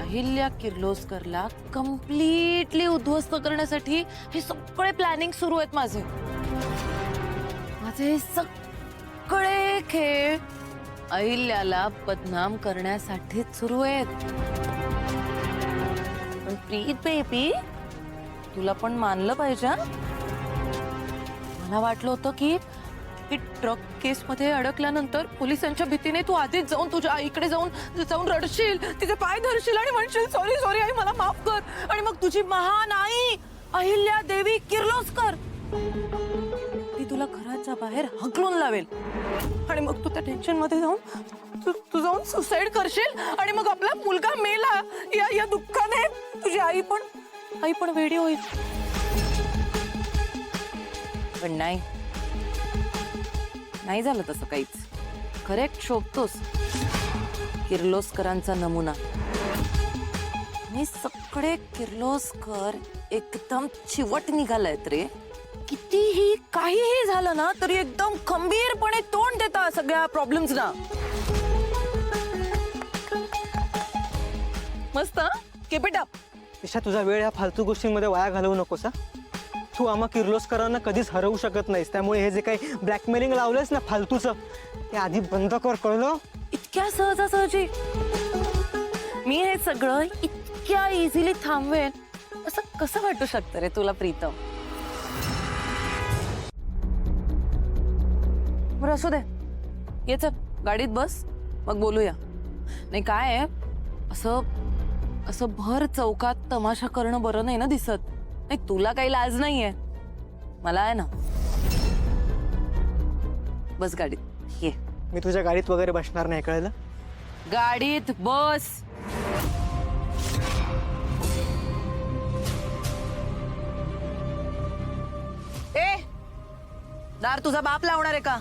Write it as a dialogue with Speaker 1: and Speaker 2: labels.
Speaker 1: Ahilya किर्लोस्करला completely उद्ध्वस्त करण्यासाठी हे सगळे प्लॅनिंग सुरू आहेत माझे हे सगळे खेळ अहिल्याला बदनाम करण्यासाठीच सुरू आहेत. पण प्रीत बेबी तुला पण मानलं पाहिजे. मला वाटलं होतं की ट्रक केस मध्ये अडकल्यानंतर पोलिसांच्या भीतीने तू आधीच जाऊन तुझ्या आईकडे जाऊन रडशील, तिचे पाय धरशील आणि म्हणशील सॉरी सॉरी आई मला माफ कर, आणि मग तुझी महान आई अहिल्या देवी किर्लोस्कर ती तुला घराच्या बाहेर हकलून लावेल आणि मग तू त्या टेन्शन मध्ये जाऊन तू जाऊन सुसाईड करशील आणि मग आपला मुलगा मेला या दुःखाने तुझी आई पण वेडी होईल. पण नाही झालं तसं काहीच. करेक्ट शोधतोस किर्लोस्करांचा नमुना. मी सगळे किर्लोस्कर एकदम चिवट निघालायत रे. कितीही काहीही झालं ना तरी एकदम खंबीरपणे तोंड देता सगळ्या प्रॉब्लेम्सना. मस्त कीप इट अप.
Speaker 2: ईशा तुझा वेळ या फालतू गोष्टींमध्ये वाया घालवू नकोस. तू आम्हा किर्लोस्करांना कधीच हरवू शकत नाहीस. त्यामुळे हे जे काही ब्लॅकमेलिंग लावलंयस ना फालतूचं ते आधी बंद कर, कळलं?
Speaker 1: इतक्या सहजासहजी मी हे सगळं इतक्या इझिली थांबवेन असं कसं वाटू शकतं रे तुला प्रीतम? बरं असू दे, ये चल गाडीत बस मग बोलूया. नाही काय आहे असं भर चौकात तमाशा करणं बरं नाही ना दिसत. नाही तुला काही लाज नाहीये, मला आहे ना. बस गाडीत ये.
Speaker 2: मी तुझ्या गाडीत वगैरे बसणार नाही, कळलं?
Speaker 1: गाडीत बस. ए दार तुझा बाप लावणार आहे का?